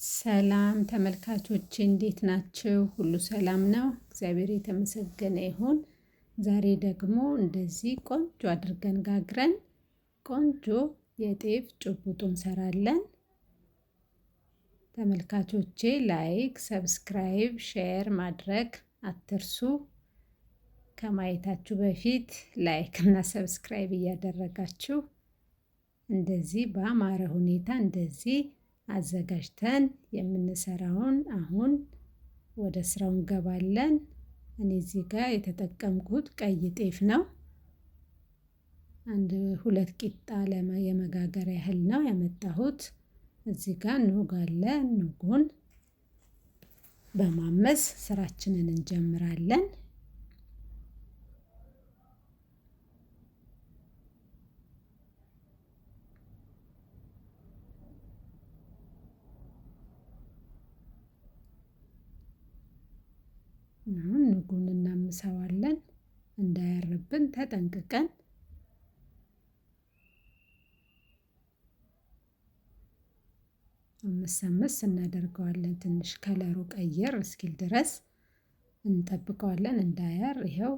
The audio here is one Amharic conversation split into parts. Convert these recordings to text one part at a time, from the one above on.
ሰላም ተመልካቾቼ እንዴት ናችሁ? ሁሉ ሰላም ነው? እግዚአብሔር የተመሰገነ ይሁን። ዛሬ ደግሞ እንደዚህ ቆንጆ አድርገን ጋግረን ቆንጆ የጤፍ ጭቡጦ እንሰራለን። ተመልካቾቼ ላይክ፣ ሰብስክራይብ፣ ሼር ማድረግ አትርሱ። ከማየታችሁ በፊት ላይክ እና ሰብስክራይብ እያደረጋችሁ እንደዚህ በአማረ ሁኔታ እንደዚህ አዘጋጅተን የምንሰራውን አሁን ወደ ስራው እንገባለን። እኔ እዚህ ጋር የተጠቀምኩት ቀይ ጤፍ ነው። አንድ ሁለት ቂጣ የመጋገር ያህል ነው ያመጣሁት። እዚህ ጋር ኑግ አለ። ኑጉን በማመስ ስራችንን እንጀምራለን። አሁን ኑጉን እናምሰዋለን እንዳያርብን ተጠንቅቀን። አምስት እናደርገዋለን ትንሽ ከለሩ ቀየር እስኪል ድረስ እንጠብቀዋለን እንዳያር። ይኸው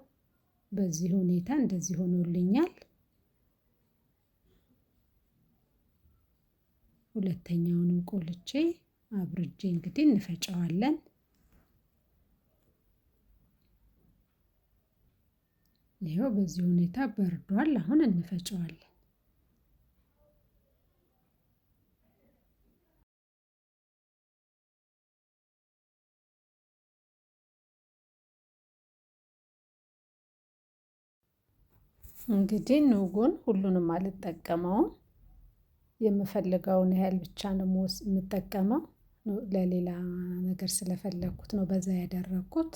በዚህ ሁኔታ እንደዚህ ሆኖልኛል። ሁለተኛውንም ቆልቼ አብርጄ እንግዲህ እንፈጨዋለን። ይኸው በዚህ ሁኔታ በርዷል። አሁን እንፈጨዋለን። እንግዲህ ኑጉን ሁሉንም አልጠቀመውም። የምፈልገውን ያህል ብቻ ነው የምጠቀመው። ለሌላ ነገር ስለፈለኩት ነው በዛ ያደረኩት።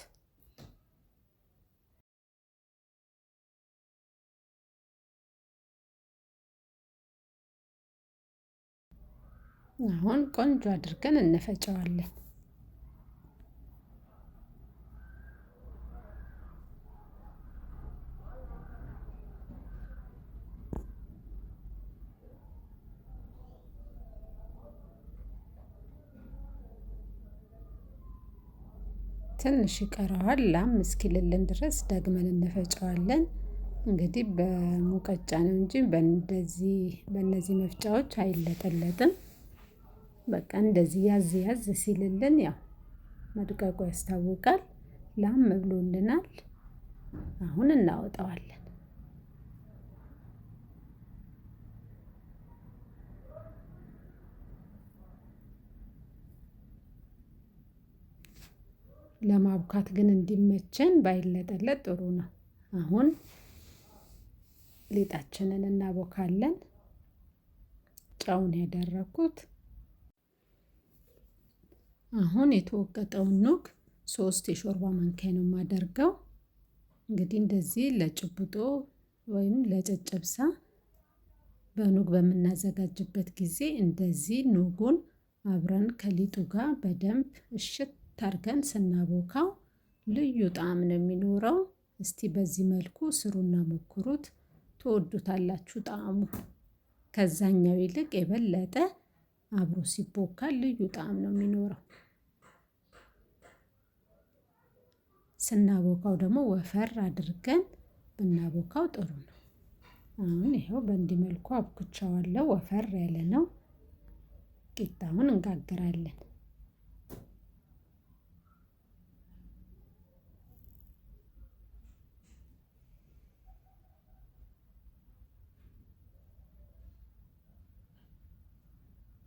አሁን ቆንጆ አድርገን እንፈጨዋለን። ትንሽ ይቀረዋል ላም እስኪልልን ድረስ ደግመን እንፈጨዋለን። እንግዲህ በሙቀጫ ነው እንጂ በእነዚህ መፍጫዎች አይለጠለጥም። በቃ እንደዚህ ያዝ ያዝ ሲልልን ያው መድቀቁ ያስታውቃል። ላም ብሎልናል። አሁን እናወጣዋለን። ለማቡካት ግን እንዲመቸን ባይለጠለጥ ጥሩ ነው። አሁን ሊጣችንን እናቦካለን። ጨውን ያደረኩት አሁን የተወቀጠውን ኑግ 3 የሾርባ ማንኪያ ነው የማደርገው። እንግዲህ እንደዚህ ለጭብጦ ወይም ለጨጨብሳ በኑግ በምናዘጋጅበት ጊዜ እንደዚህ ኑጉን አብረን ከሊጡ ጋር በደንብ እሽት አድርገን ስናቦካው ልዩ ጣዕም ነው የሚኖረው። እስቲ በዚህ መልኩ ስሩና ሞክሩት፣ ትወዱታላችሁ። ጣዕሙ ከዛኛው ይልቅ የበለጠ አብሮ ሲቦካ ልዩ ጣዕም ነው የሚኖረው። ስናቦካው ደግሞ ወፈር አድርገን ብናቦካው ጥሩ ነው። አሁን ይኸው በእንዲህ መልኩ አብኩቻዋለሁ። ወፈር ያለ ነው። ቂጣውን እንጋግራለን።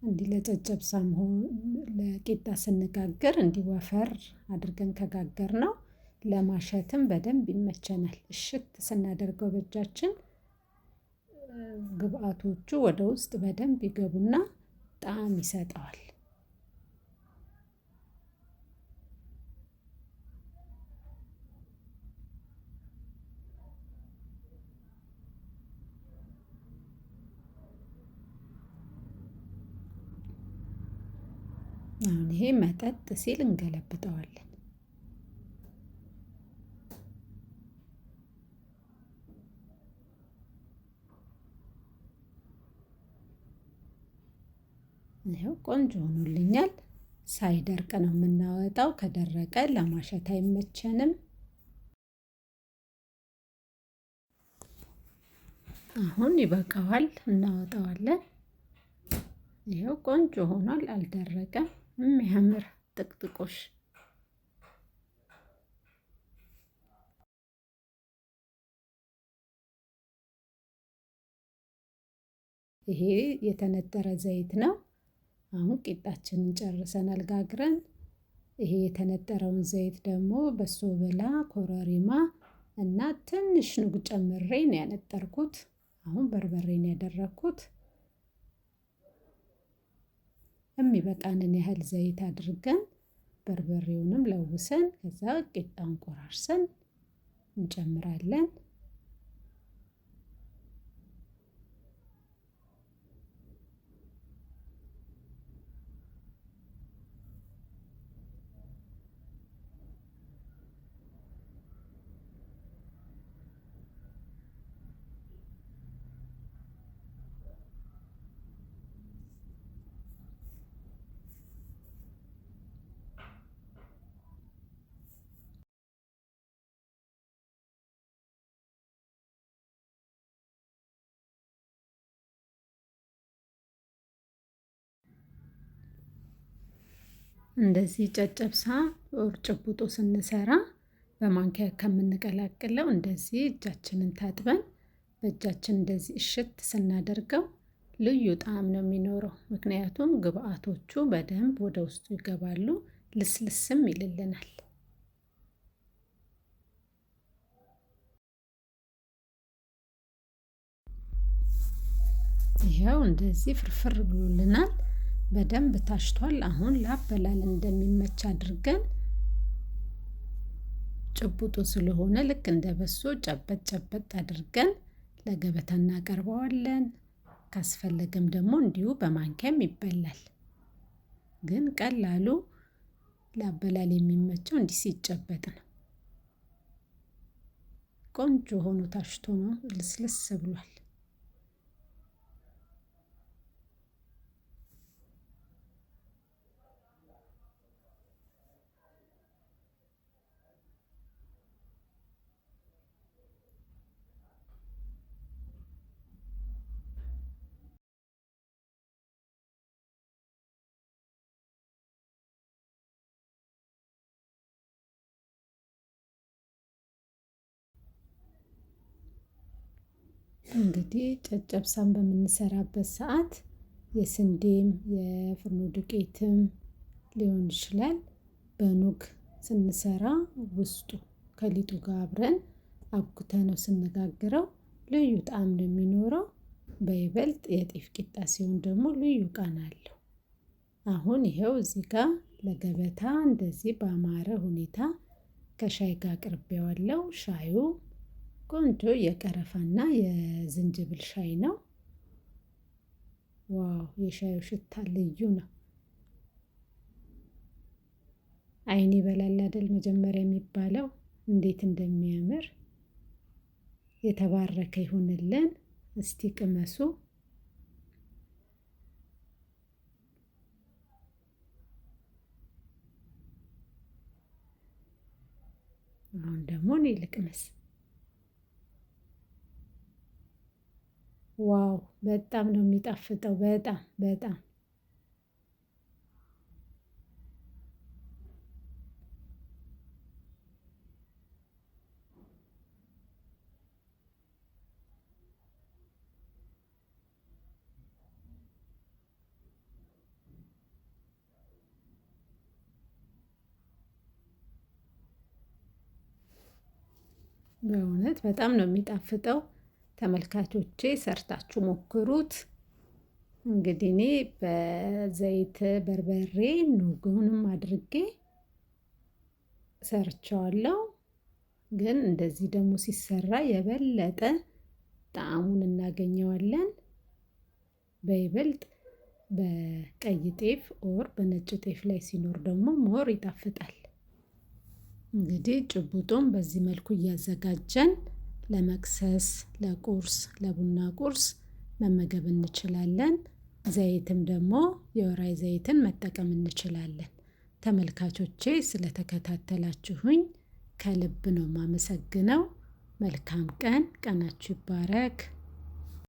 እንዲህ ለጨጨብሳ ለቂጣ ስንጋግር እንዲህ ወፈር አድርገን ከጋገር ነው ለማሸትም በደንብ ይመቸናል። እሽት ስናደርገው በእጃችን ግብአቶቹ ወደ ውስጥ በደንብ ይገቡና ጣዕም ይሰጠዋል። አሁን ይሄ መጠጥ ሲል እንገለብጠዋለን። ይኸው ቆንጆ ሆኖልኛል። ሳይደርቅ ነው የምናወጣው። ከደረቀ ለማሸት አይመቸንም። አሁን ይበቃዋል፣ እናወጣዋለን። ይኸው ቆንጆ ሆኗል፣ አልደረቀም። የሚያምር ጥቅጥቆሽ። ይሄ የተነጠረ ዘይት ነው። አሁን ቂጣችንን ጨርሰናል ጋግረን። ይሄ የተነጠረውን ዘይት ደግሞ በሶ በላ፣ ኮረሪማ እና ትንሽ ኑግ ጨምሬ ነው ያነጠርኩት። አሁን በርበሬን ያደረኩት። የሚበቃንን ያህል ዘይት አድርገን በርበሬውንም ለውሰን ከዛ ቂጣውን ቆራርሰን እንጨምራለን። እንደዚህ ጨጨብሳ ኦር ጭቡጦ ስንሰራ በማንኪያ ከምንቀላቅለው እንደዚህ እጃችንን ታጥበን በእጃችን እንደዚህ እሽት ስናደርገው ልዩ ጣዕም ነው የሚኖረው። ምክንያቱም ግብአቶቹ በደንብ ወደ ውስጡ ይገባሉ፣ ልስልስም ይልልናል። ይኸው እንደዚህ ፍርፍር ብሎልናል። በደንብ ታሽቷል። አሁን ላበላል እንደሚመች አድርገን ጭቡጡ ስለሆነ ልክ እንደ በሶ ጨበጥ ጨበጥ አድርገን ለገበታ እናቀርበዋለን። ካስፈለገም ደግሞ እንዲሁ በማንኪያም ይበላል። ግን ቀላሉ ላበላል የሚመቸው እንዲህ ሲጨበጥ ነው። ቆንጆ ሆኖ ታሽቶ ነው፣ ልስልስ ብሏል። እንግዲህ ጨጨብሳን በምንሰራበት ሰዓት የስንዴም የፍርኖ ዱቄትም ሊሆን ይችላል። በኑግ ስንሰራ ውስጡ ከሊጡ ጋር አብረን አብኩተነው ስንጋግረው ልዩ ጣዕም ነው የሚኖረው። በይበልጥ የጤፍ ቂጣ ሲሆን ደግሞ ልዩ ቃና አለው። አሁን ይኸው እዚህ ጋር ለገበታ እንደዚህ በአማረ ሁኔታ ከሻይ ጋር አቅርቤዋለሁ። ሻዩ ቆንጆ የቀረፋና የዝንጅብል ሻይ ነው። ዋው! የሻዩ ሽታ ልዩ ነው። አይን ይበላል አይደል መጀመሪያ የሚባለው። እንዴት እንደሚያምር! የተባረከ ይሁንልን። እስቲ ቅመሱ። አሁን ደግሞ እኔ ልቅመስ። ዋው! በጣም ነው የሚጣፍጠው። በጣም በጣም በእውነት በጣም ነው የሚጣፍጠው። ተመልካቾቼ ሰርታችሁ ሞክሩት። እንግዲህ እኔ በዘይት በርበሬ ኑጉንም አድርጌ ሰርቸዋለሁ። ግን እንደዚህ ደግሞ ሲሰራ የበለጠ ጣዕሙን እናገኘዋለን። በይበልጥ በቀይ ጤፍ ኦር በነጭ ጤፍ ላይ ሲኖር ደግሞ ሞር ይጣፍጣል። እንግዲህ ጭቡጡን በዚህ መልኩ እያዘጋጀን ለመክሰስ፣ ለቁርስ፣ ለቡና ቁርስ መመገብ እንችላለን። ዘይትም ደግሞ የወራይ ዘይትን መጠቀም እንችላለን። ተመልካቾቼ ስለተከታተላችሁኝ ከልብ ነው የማመሰግነው። መልካም ቀን፣ ቀናችሁ ይባረክ።